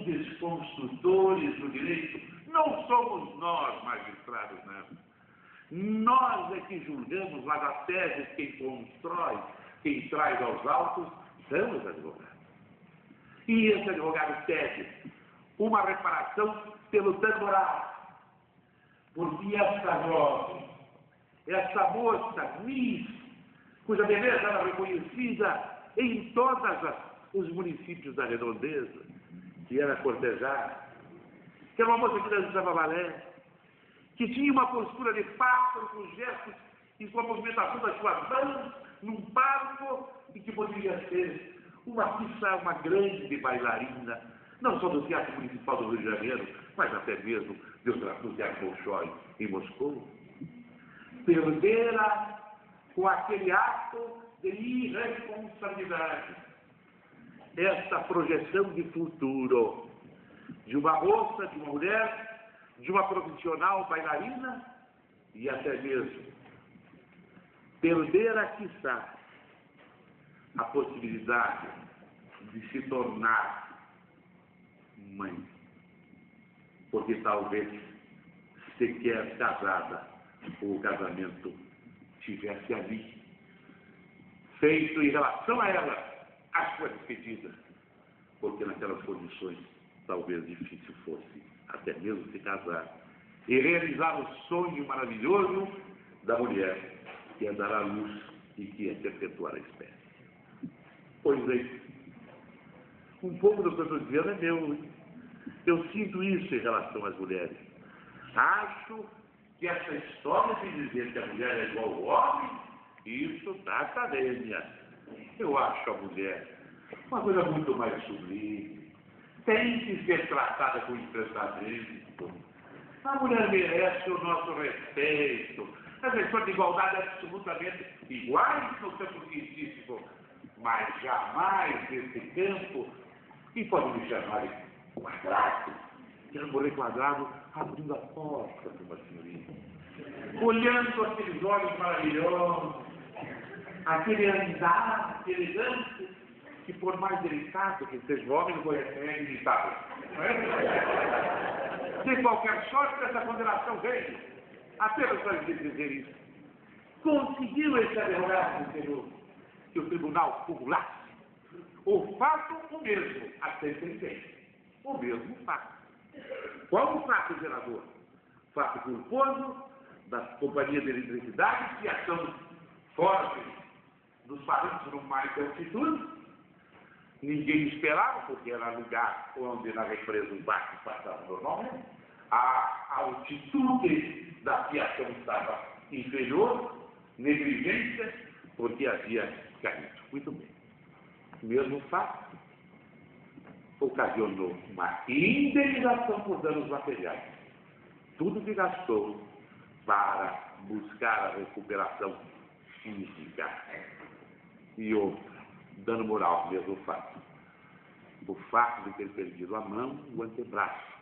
grandes construtores do direito não somos nós, magistrados, não. Nós é que julgamos lá das teses quem constrói, quem traz aos autos, são os advogados. E esse advogado pede uma reparação pelo dano moral. Porque essa jovem, essa moça, Miss, cuja beleza era reconhecida em todos os municípios da redondeza, que era cortejada, que era uma moça que dançava balé, que tinha uma postura de pássaro, com gestos e com a movimentação das suas mãos, num palco, e que poderia ser uma grande bailarina, não só do Teatro Municipal do Rio de Janeiro, mas até mesmo do Teatro Bolshoi em Moscou. Perdera com aquele ato de irresponsabilidade essa projeção de futuro de uma moça, de uma mulher, de uma profissional bailarina e até mesmo perder, quiçá, a possibilidade de se tornar mãe, porque talvez sequer casada o casamento tivesse ali feito em relação a ela a sua despedida, porque naquelas condições talvez difícil fosse até mesmo se casar e realizar o sonho maravilhoso da mulher que é dar à luz e que é perpetuar a espécie. Pois bem, um pouco do que eu estou dizendo é meu. Eu sinto isso em relação às mulheres. Acho que essa história de dizer que a mulher é igual ao homem, isso da academia. Eu acho a mulher uma coisa muito mais sublime. Tem que ser tratada com enfrentamento. A mulher merece o nosso respeito. As questões de igualdade absolutamente iguais no campo científico, mas jamais nesse campo, e pode me chamar de quadrado. Quero morrer quadrado abrindo a porta de uma senhorinha, olhando aqueles olhos maravilhosos, aquele andar, aquele danço, que por mais delicado que seja o homem, não é inevitável. De qualquer sorte, essa condenação veio. Apenas para dizer isso. Conseguiu esse advogado que o tribunal cumulasse o fato o mesmo, a sentença. O mesmo fato. Qual o fato gerador? Fato culposo das companhias de eletricidade que acham forte dos parâmetros normais de altitude. Ninguém esperava, porque era lugar onde na represa os barcos passavam normalmente. A altitude da fiação estava inferior, negligência, porque havia caído. Muito bem. O mesmo fato ocasionou uma indenização por danos materiais. Tudo que gastou para buscar a recuperação física. E outro, dano moral, mesmo fato. O fato de ter perdido a mão, o antebraço,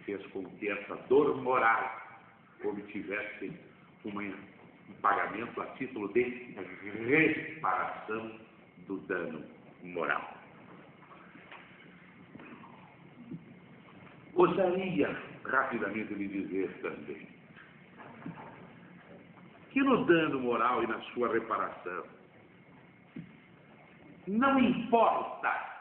fez com que essa dor moral obtivesse um pagamento a título de reparação do dano moral. Gostaria rapidamente de dizer também que no dano moral e na sua reparação, não importa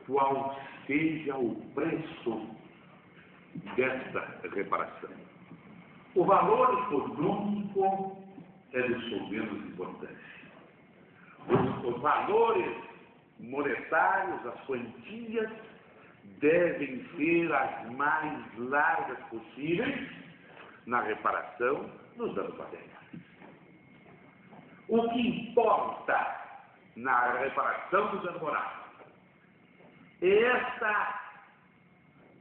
qual seja o preço desta reparação. O valor econômico é de sua menos importância. Os valores monetários, as quantias, devem ser as mais largas possíveis na reparação dos danos materiais. O que importa na reparação do dano moral é esta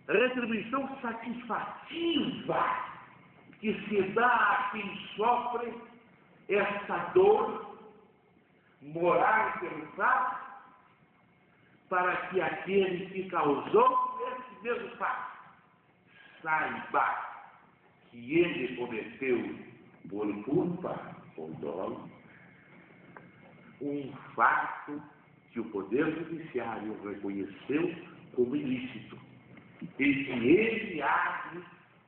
retribuição satisfativa que se dá a quem sofre essa dor moral pelo fato, para que aquele que causou esse mesmo fato saiba que ele cometeu por culpa ou dolo um fato que o Poder Judiciário reconheceu como ilícito e que ele há de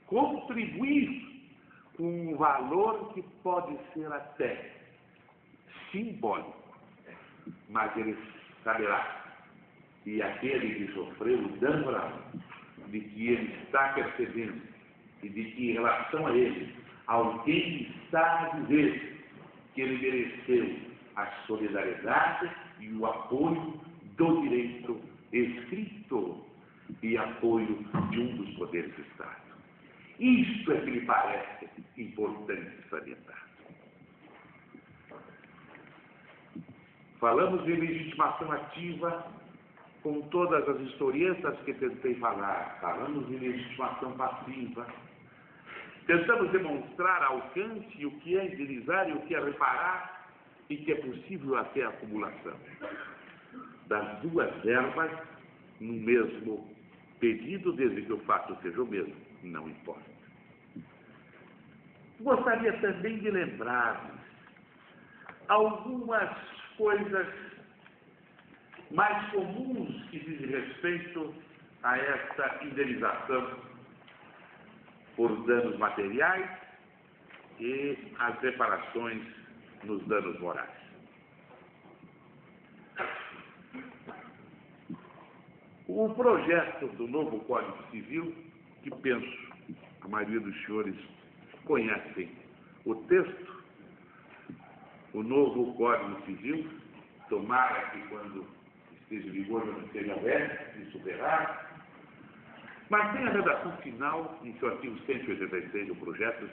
contribuir com um valor que pode ser até simbólico, mas ele saberá que aquele que sofreu o dano moral, de que ele está percebendo e de que em relação a ele, alguém está a dizer que ele mereceu a solidariedade e o apoio do direito escrito e apoio de um dos poderes do Estado. Isto é que me parece importante salientar. Falamos de legitimação ativa com todas as historietas que tentei falar. Falamos de legitimação passiva. Tentamos demonstrar alcance, o que é indenizar e o que é reparar, e que é possível até a acumulação das duas verbas no mesmo pedido, desde que o fato seja o mesmo, não importa. Gostaria também de lembrar algumas coisas mais comuns que dizem respeito a essa indenização por danos materiais e as reparações nos danos morais. O projeto do novo Código Civil, que penso a maioria dos senhores conhecem o texto, o novo Código Civil, tomara que quando esteja em vigor não seja velho, se superar, mas tem a redação final, em seu artigo 186 do projeto,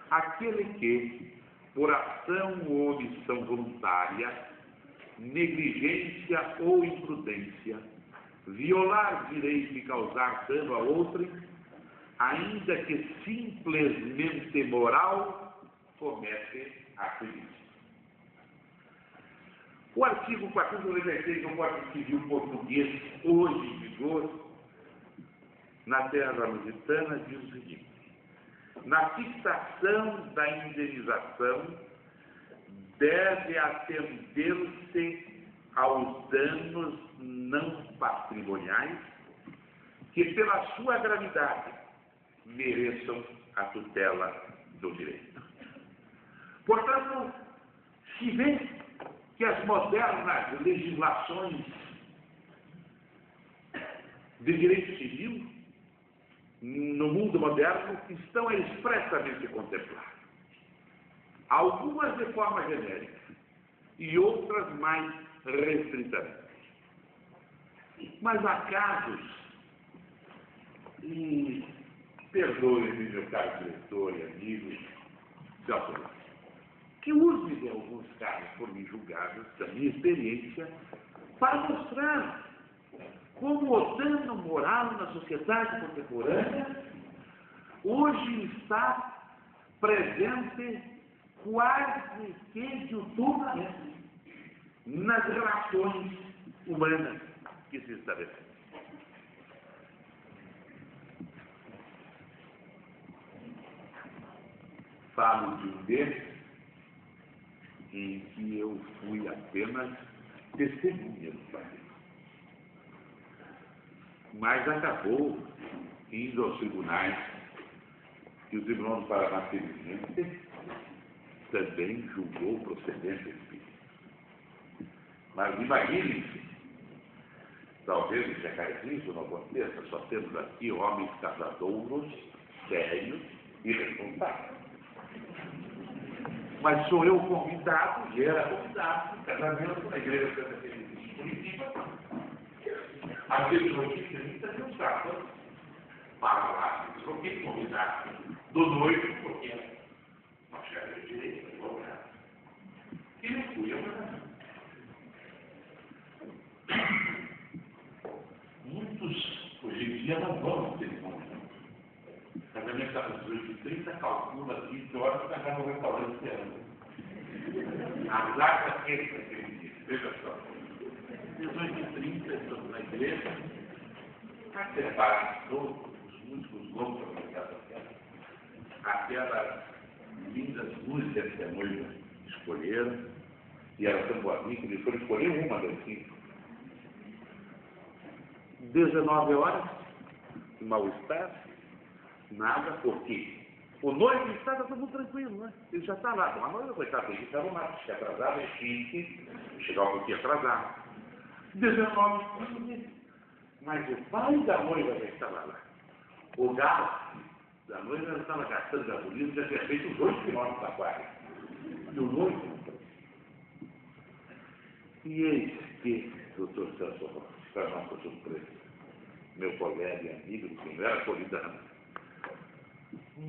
aquele que, por ação ou omissão voluntária, negligência ou imprudência, violar direito e causar dano a outrem, ainda que simplesmente moral, comete ato ilícito. O artigo 496 do Código Civil Português, hoje em vigor, na terra lusitana, diz o seguinte: na fixação da indenização, deve atender-se aos danos não patrimoniais que, pela sua gravidade, mereçam a tutela do direito. Portanto, se vê que as modernas legislações de direito civil, no mundo moderno, estão a expressamente contemplar. Algumas de forma genérica e outras mais restritamente. Mas há casos, e perdoe-me, meu caro diretor e amigos, que use de alguns casos por mim julgados, da minha experiência, para mostrar como o dano moral na sociedade contemporânea hoje está presente quase que diuturnamente nas relações humanas que se estabelecem. Falo de um deles em que eu fui apenas testemunha do fato, mas acabou indo aos tribunais, e o Tribunal do Paraná, felizmente, também julgou procedente espírita. Mas imaginem-se, talvez em Jacarezinho isso não aconteça, só temos aqui homens casadouros, sérios e responsáveis. Mas sou eu convidado, e era convidado, no casamento na Igreja Santa Teresa de Curitiba, a pessoa de 30 mil sábados, para lá, eu fiquei convidado do noivo, porque nós já era direito, advogado. E eu fui ao casamento. Muitos, hoje em dia, não vão ter convite. O casamento está às 18h30, calcula 20 horas para estar no restaurante esperando. A data é aquele dia, veja só. 18h30, estamos na igreja, para preparar todos os músicos loucos para casa aquelas lindas músicas que a noiva escolheram, E era tão boazinha que deixou ele escolher uma das 5. 19 horas, mal-estar, nada, porque o noivo estava todo mundo tranquilo, né? Ele já está lá. Bom, a noiva, coitada, ele estava lá, se atrasava, é chique, chegava um pouquinho atrasado. 19, mas o pai da noiva já estava lá. O galo da noiva já estava gastando gasolina, já tinha feito os 2 quilômetros da quadra. E o noivo. E eis que, doutor Celso Rocha, para nossa surpresa, meu colega e amigo, do quem era solidano,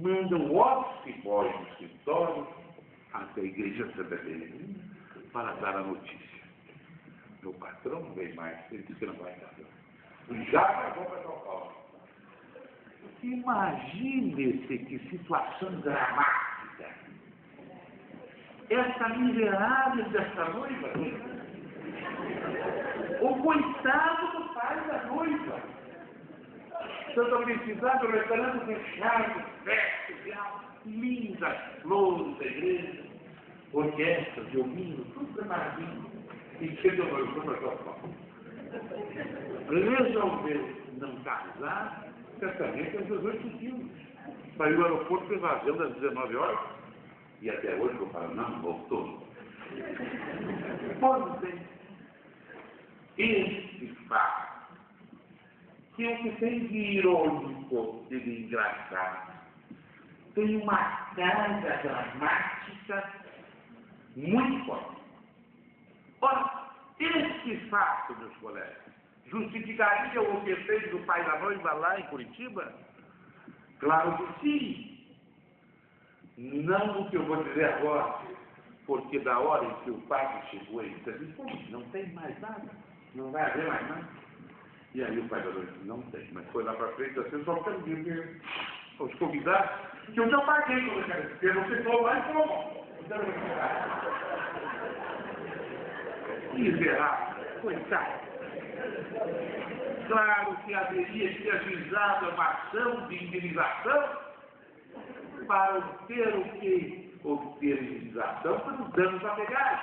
manda o office boy no escritório até a igreja Santa Teresa para dar a notícia. Meu patrão não veio mais, ele disse que não vai dar. Já pagou para São Paulo. Imagine-se que situação dramática. Essa miserável dessa noiva, o coitado do pai da noiva. Santa Felicidade, o restaurante fechado, festa, lindas flores da igreja, orquestra, violino, tudo preparadinho. E chega o noivo para São Paulo. Resolveu não casar, certamente aos 18 quilos. Saiu do aeroporto evasando às 19 horas. E até hoje eu falo, não, voltou. Pois bem, este fato, que é o que tem de irônico e de engraçado, tem uma carga dramática muito forte. Ora, este fato, meus colegas, justificaria o que fez do pai da noiva lá em Curitiba? Claro que sim. Não o que eu vou dizer agora, porque da hora em que o padre chegou e disse, não tem mais nada, não vai haver mais nada. E aí o pai da noiva disse, não tem, mas foi lá para frente assim, só quero dizer aos convidados que eu já paguei quando eu quero dizer, você falou lá e falou bom. Miserável, coitado. Claro que haveria que ajuizado uma ação de indenização para obter o que? Obter indenização pelos danos materiais.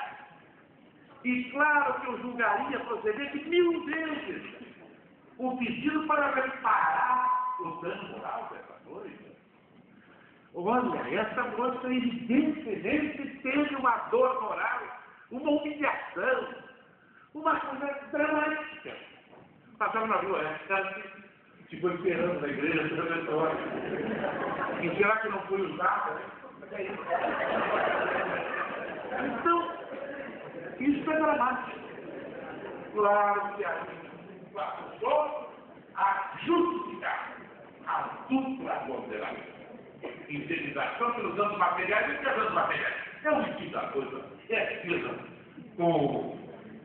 E claro que eu julgaria proceder de 1000 vezes o pedido para reparar o dano moral dessa noiva. Olha, essa moça evidentemente teve uma dor moral, uma humilhação, uma coisa dramática. Passava na rua, ela ficou esperando na igreja toda essa hora. E será que não foi usada? Então, isso é dramático. Claro que a gente passou a justificar a dupla condenação. Indenização pelos danos materiais e pelos danos materiais. É o tipo da coisa. É despesa com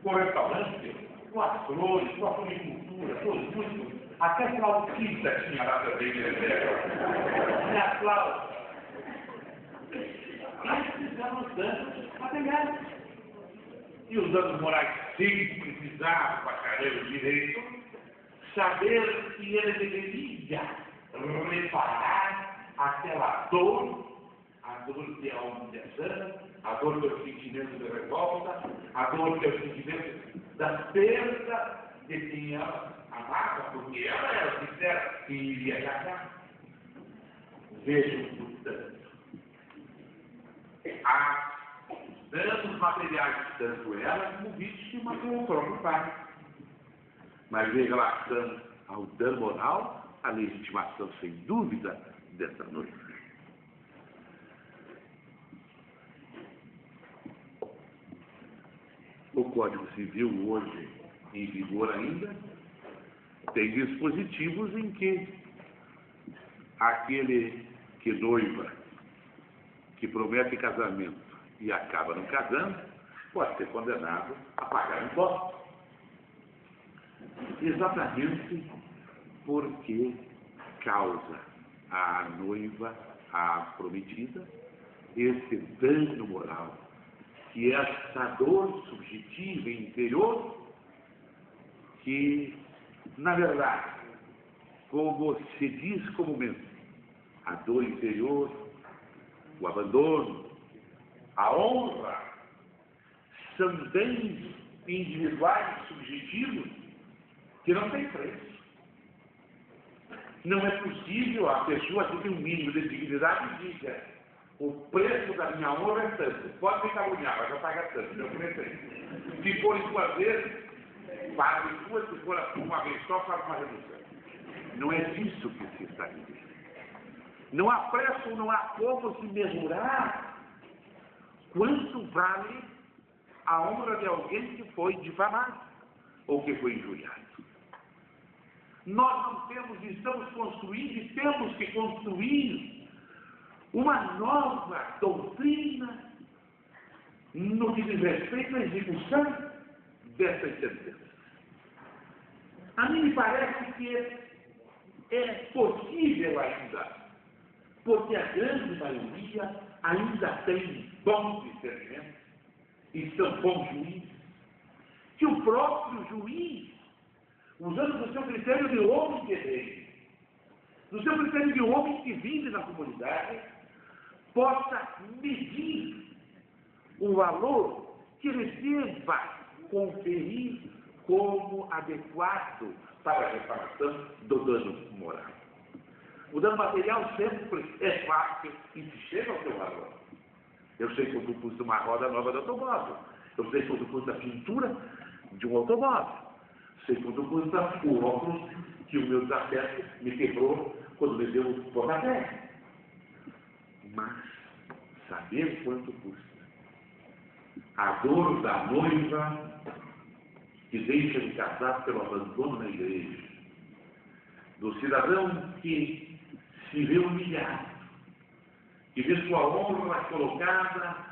o restaurante, com as flores, com a floricultura, com os músicos. Até flautista tinha lá também, né? E a flauta. Esses são os danos materiais. E os danos morais, sim, precisavam para carreira direito, saber que ele deveria reparar aquela dor, a dor que é a humilhação, a dor que é o sentimento de revolta, a dor que é o sentimento da perda de quem ela amava, porque ela era sincera e iria casar. Vejam, portanto, há danos materiais, tanto ela como o vítima como o próprio pai. Mas em relação ao dano moral, a legitimação, sem dúvida, dessa noiva. O Código Civil, hoje em vigor ainda, tem dispositivos em que aquele que noiva, que promete casamento e acaba não casando, pode ser condenado a pagar imposto. Exatamente porque causa à noiva, à prometida, esse dano moral, que é essa dor subjetiva e interior, que, na verdade, como se diz comumente, a dor interior, o abandono, a honra, são bens individuais, subjetivos, que não tem preço. Não é possível a pessoa que tem um mínimo de dignidade e diga: o preço da minha honra é tanto. Pode me caluniar, mas já paga tanto. Eu comecei. Se for em 2 vezes, paga em 2, se for uma vez só, faz uma redução. Não é disso que se está dizendo. Não há preço, não há como se mesurar quanto vale a honra de alguém que foi difamado ou que foi injuriado. Nós não temos, estamos construindo e temos que construir uma nova doutrina no que diz respeito à execução dessas sentenças. A mim me parece que é possível ainda, porque a grande maioria ainda tem bom discernimento e são bons juízes, que o próprio juiz, usando o seu critério de homem que rei, no seu critério de homem que vive na comunidade, possa medir o valor que ele deva conferir como adequado para a reparação do dano moral. O dano material sempre é fácil e se chega ao seu valor. Eu sei quanto custa uma roda nova de automóvel. Eu sei quanto custa a pintura de um automóvel. Sei quanto custa o óculos que o meu desafeto me quebrou quando me deu o pontapé. Mas saber quanto custa a dor da noiva que deixa de casar pelo abandono na igreja, do cidadão que se vê humilhado, que vê sua honra colocada